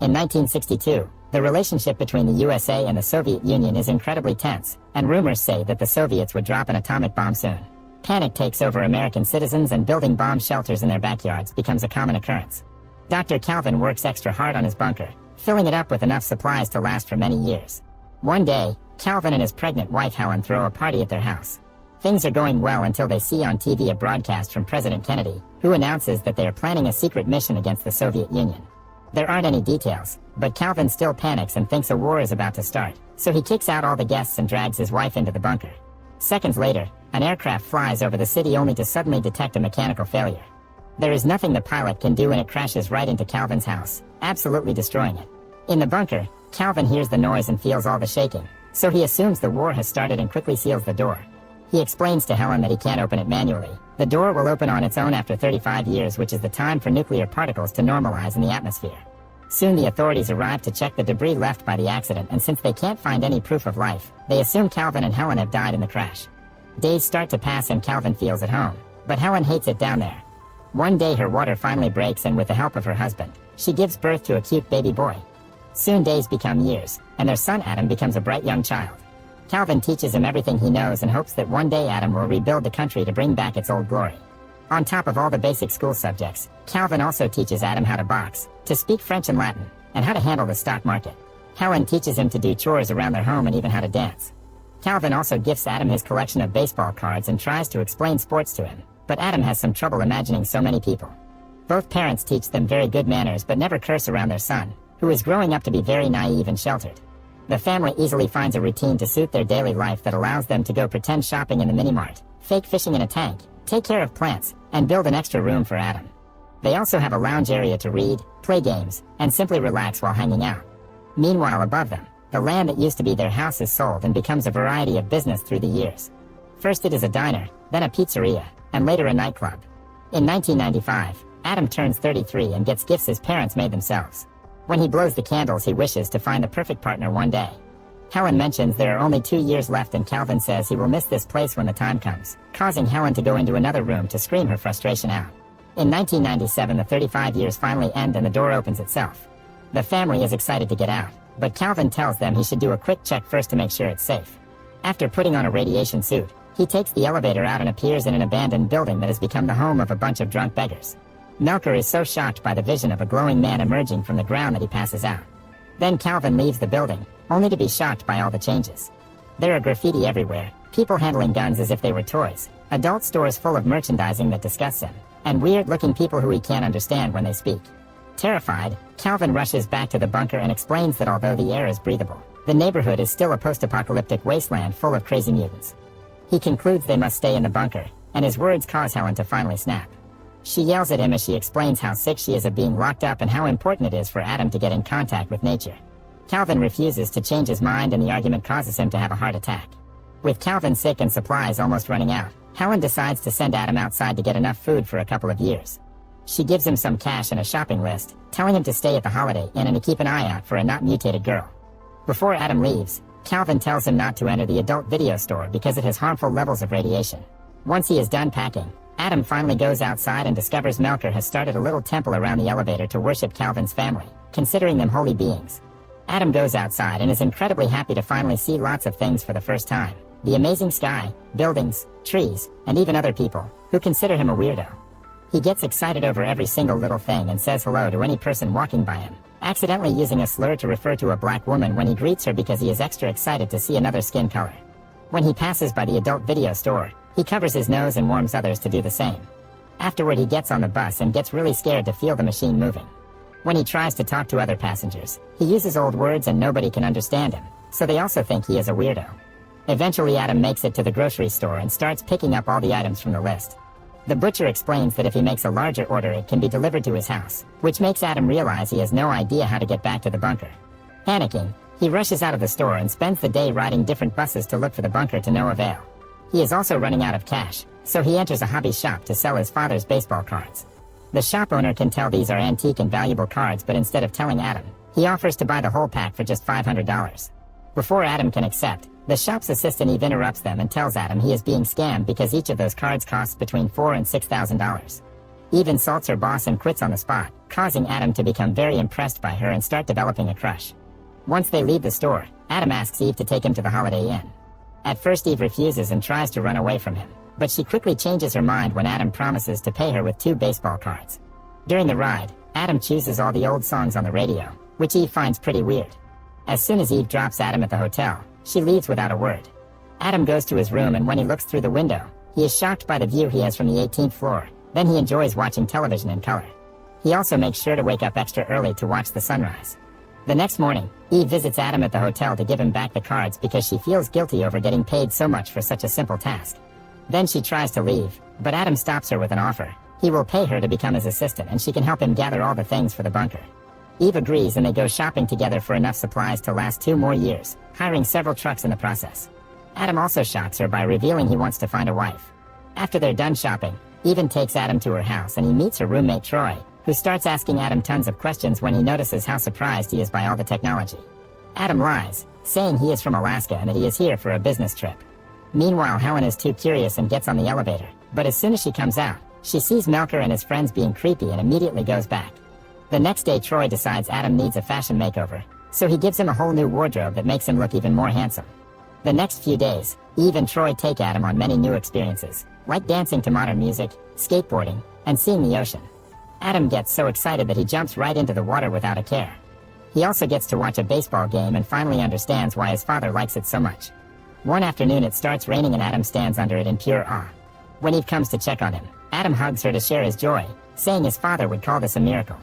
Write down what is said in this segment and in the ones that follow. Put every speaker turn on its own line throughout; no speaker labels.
In 1962, the relationship between the USA and the Soviet Union is incredibly tense, and rumors say that the Soviets would drop an atomic bomb soon. Panic takes over American citizens, and building bomb shelters in their backyards becomes a common occurrence. Dr. Calvin works extra hard on his bunker, filling it up with enough supplies to last for many years. One day, Calvin and his pregnant wife Helen throw a party at their house. Things are going well until they see on TV a broadcast from President Kennedy, who announces that they are planning a secret mission against the Soviet Union. There aren't any details, but Calvin still panics and thinks a war is about to start, so he kicks out all the guests and drags his wife into the bunker. Seconds later, an aircraft flies over the city only to suddenly detect a mechanical failure. There is nothing the pilot can do, and it crashes right into Calvin's house, absolutely destroying it. In the bunker, Calvin hears the noise and feels all the shaking, so he assumes the war has started and quickly seals the door. He explains to Helen that he can't open it manually. The door will open on its own after 35 years, which is the time for nuclear particles to normalize in the atmosphere. Soon the authorities arrive to check the debris left by the accident, and since they can't find any proof of life, they assume Calvin and Helen have died in the crash. Days start to pass and Calvin feels at home, but Helen hates it down there. One day her water finally breaks, and with the help of her husband, she gives birth to a cute baby boy. Soon days become years, and their son Adam becomes a bright young child. Calvin teaches him everything he knows and hopes that one day Adam will rebuild the country to bring back its old glory. On top of all the basic school subjects, Calvin also teaches Adam how to box, to speak French and Latin, and how to handle the stock market. Helen teaches him to do chores around their home and even how to dance. Calvin also gifts Adam his collection of baseball cards and tries to explain sports to him, but Adam has some trouble imagining so many people. Both parents teach them very good manners but never curse around their son, who is growing up to be very naive and sheltered. The family easily finds a routine to suit their daily life that allows them to go pretend shopping in the mini-mart, fake fishing in a tank, take care of plants, and build an extra room for Adam. They also have a lounge area to read, play games, and simply relax while hanging out. Meanwhile, above them, the land that used to be their house is sold and becomes a variety of business through the years. First it is a diner, then a pizzeria, and later a nightclub. In 1995, Adam turns 33 and gets gifts his parents made themselves. When he blows the candles, he wishes to find the perfect partner one day. Helen mentions there are only 2 years left, and Calvin says he will miss this place when the time comes, causing Helen to go into another room to scream her frustration out. In 1997, the 35 years finally end and the door opens itself. The family is excited to get out, but Calvin tells them he should do a quick check first to make sure it's safe. After putting on a radiation suit, he takes the elevator out and appears in an abandoned building that has become the home of a bunch of drunk beggars. Melker is so shocked by the vision of a glowing man emerging from the ground that he passes out. Then Calvin leaves the building, only to be shocked by all the changes. There are graffiti everywhere, people handling guns as if they were toys, adult stores full of merchandising that disgusts him, and weird-looking people who he can't understand when they speak. Terrified, Calvin rushes back to the bunker and explains that although the air is breathable, the neighborhood is still a post-apocalyptic wasteland full of crazy mutants. He concludes they must stay in the bunker, and his words cause Helen to finally snap. She yells at him as she explains how sick she is of being locked up and how important it is for Adam to get in contact with nature. Calvin refuses to change his mind, and the argument causes him to have a heart attack. With Calvin sick and supplies almost running out, Helen decides to send Adam outside to get enough food for a couple of years. She gives him some cash and a shopping list, telling him to stay at the Holiday Inn and to keep an eye out for a not mutated girl. Before Adam leaves, Calvin tells him not to enter the adult video store because it has harmful levels of radiation. Once he is done packing, Adam finally goes outside and discovers Melker has started a little temple around the elevator to worship Calvin's family, considering them holy beings. Adam goes outside and is incredibly happy to finally see lots of things for the first time. The amazing sky, buildings, trees, and even other people, who consider him a weirdo. He gets excited over every single little thing and says hello to any person walking by him, accidentally using a slur to refer to a black woman when he greets her because he is extra excited to see another skin color. When he passes by the adult video store, he covers his nose and warns others to do the same. Afterward, he gets on the bus and gets really scared to feel the machine moving. When he tries to talk to other passengers, he uses old words and nobody can understand him, so they also think he is a weirdo. Eventually, Adam makes it to the grocery store and starts picking up all the items from the list. The butcher explains that if he makes a larger order, it can be delivered to his house, which makes Adam realize he has no idea how to get back to the bunker. Panicking, he rushes out of the store and spends the day riding different buses to look for the bunker to no avail. He is also running out of cash, so he enters a hobby shop to sell his father's baseball cards. The shop owner can tell these are antique and valuable cards, but instead of telling Adam, he offers to buy the whole pack for just $500. Before Adam can accept, the shop's assistant Eve interrupts them and tells Adam he is being scammed because each of those cards costs between $4,000 and $6,000. Eve insults her boss and quits on the spot, causing Adam to become very impressed by her and start developing a crush. Once they leave the store, Adam asks Eve to take him to the Holiday Inn. At first Eve refuses and tries to run away from him, but she quickly changes her mind when Adam promises to pay her with 2 baseball cards. During the ride, Adam chooses all the old songs on the radio, which Eve finds pretty weird. As soon as Eve drops Adam at the hotel, she leaves without a word. Adam goes to his room, and when he looks through the window, he is shocked by the view he has from the 18th floor. Then he enjoys watching television in color. He also makes sure to wake up extra early to watch the sunrise. The next morning, Eve visits Adam at the hotel to give him back the cards because she feels guilty over getting paid so much for such a simple task. Then she tries to leave, but Adam stops her with an offer. He will pay her to become his assistant, and she can help him gather all the things for the bunker. Eve agrees, and they go shopping together for enough supplies to last 2 more years, hiring several trucks in the process. Adam also shocks her by revealing he wants to find a wife. After they're done shopping, Eve takes Adam to her house, and he meets her roommate Troy, who starts asking Adam tons of questions when he notices how surprised he is by all the technology. Adam lies, saying he is from Alaska and that he is here for a business trip. Meanwhile, Helen is too curious and gets on the elevator, but as soon as she comes out, she sees Melker and his friends being creepy and immediately goes back. The next day Troy decides Adam needs a fashion makeover, so he gives him a whole new wardrobe that makes him look even more handsome. The next few days, Eve and Troy take Adam on many new experiences, like dancing to modern music, skateboarding, and seeing the ocean. Adam gets so excited that he jumps right into the water without a care. He also gets to watch a baseball game and finally understands why his father likes it so much. One afternoon it starts raining and Adam stands under it in pure awe. When Eve comes to check on him, Adam hugs her to share his joy, saying his father would call this a miracle.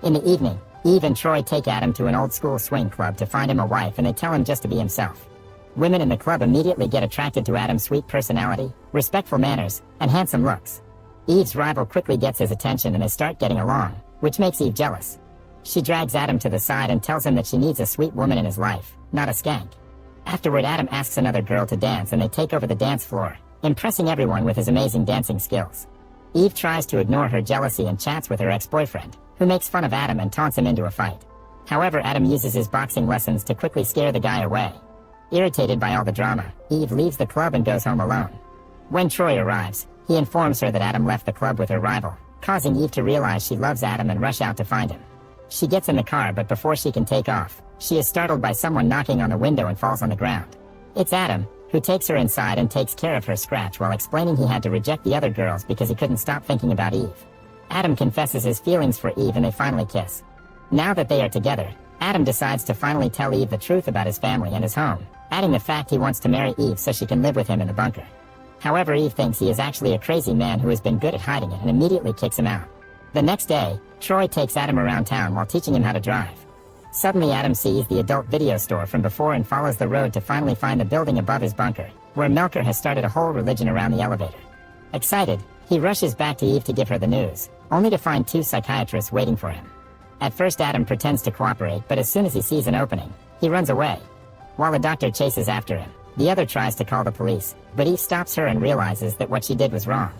In the evening, Eve and Troy take Adam to an old school swing club to find him a wife, and they tell him just to be himself. Women in the club immediately get attracted to Adam's sweet personality, respectful manners, and handsome looks. Eve's rival quickly gets his attention and they start getting along, which makes Eve jealous. She drags Adam to the side and tells him that she needs a sweet woman in his life, not a skank. Afterward, Adam asks another girl to dance and they take over the dance floor, impressing everyone with his amazing dancing skills. Eve tries to ignore her jealousy and chats with her ex-boyfriend, who makes fun of Adam and taunts him into a fight. However, Adam uses his boxing lessons to quickly scare the guy away. Irritated by all the drama, Eve leaves the club and goes home alone. When Troy arrives, he informs her that Adam left the club with her rival, causing Eve to realize she loves Adam and rush out to find him. She gets in the car, but before she can take off, she is startled by someone knocking on the window and falls on the ground. It's Adam, who takes her inside and takes care of her scratch while explaining he had to reject the other girls because he couldn't stop thinking about Eve. Adam confesses his feelings for Eve and they finally kiss. Now that they are together, Adam decides to finally tell Eve the truth about his family and his home, adding the fact he wants to marry Eve so she can live with him in the bunker. However, Eve thinks he is actually a crazy man who has been good at hiding it and immediately kicks him out. The next day, Troy takes Adam around town while teaching him how to drive. Suddenly Adam sees the adult video store from before and follows the road to finally find the building above his bunker, where Melker has started a whole religion around the elevator. Excited, he rushes back to Eve to give her the news, only to find 2 psychiatrists waiting for him. At first Adam pretends to cooperate, but as soon as he sees an opening, he runs away. While the doctor chases after him, the other tries to call the police, but Eve stops her and realizes that what she did was wrong.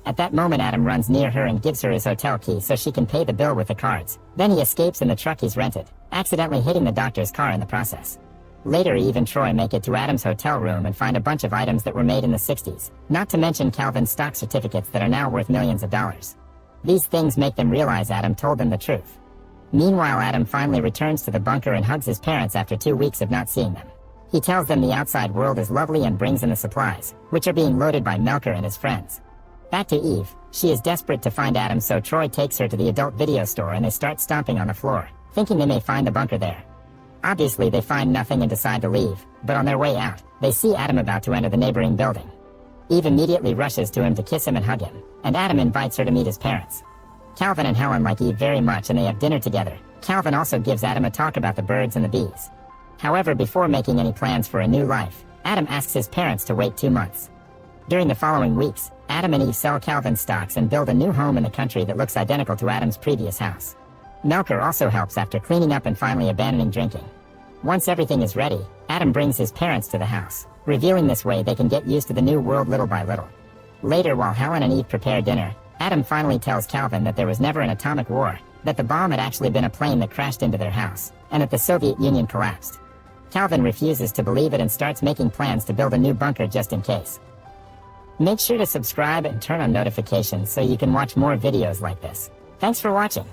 At that moment Adam runs near her and gives her his hotel key so she can pay the bill with the cards. Then he escapes in the truck he's rented, accidentally hitting the doctor's car in the process. Later Eve and Troy make it to Adam's hotel room and find a bunch of items that were made in the 60s, not to mention Calvin's stock certificates that are now worth millions of dollars. These things make them realize Adam told them the truth. Meanwhile, Adam finally returns to the bunker and hugs his parents after 2 weeks of not seeing them. He tells them the outside world is lovely and brings in the supplies, which are being loaded by Melker and his friends. Back to Eve, she is desperate to find Adam, so Troy takes her to the adult video store and they start stomping on the floor, thinking they may find the bunker there. Obviously they find nothing and decide to leave, but on their way out, they see Adam about to enter the neighboring building. Eve immediately rushes to him to kiss him and hug him, and Adam invites her to meet his parents. Calvin and Helen like Eve very much and they have dinner together. Calvin also gives Adam a talk about the birds and the bees. However, before making any plans for a new life, Adam asks his parents to wait 2 months. During the following weeks, Adam and Eve sell Calvin's stocks and build a new home in the country that looks identical to Adam's previous house. Melker also helps after cleaning up and finally abandoning drinking. Once everything is ready, Adam brings his parents to the house, revealing this way they can get used to the new world little by little. Later, while Helen and Eve prepare dinner, Adam finally tells Calvin that there was never an atomic war, that the bomb had actually been a plane that crashed into their house, and that the Soviet Union collapsed. Calvin refuses to believe it and starts making plans to build a new bunker just in case. Make sure to subscribe and turn on notifications so you can watch more videos like this. Thanks for watching.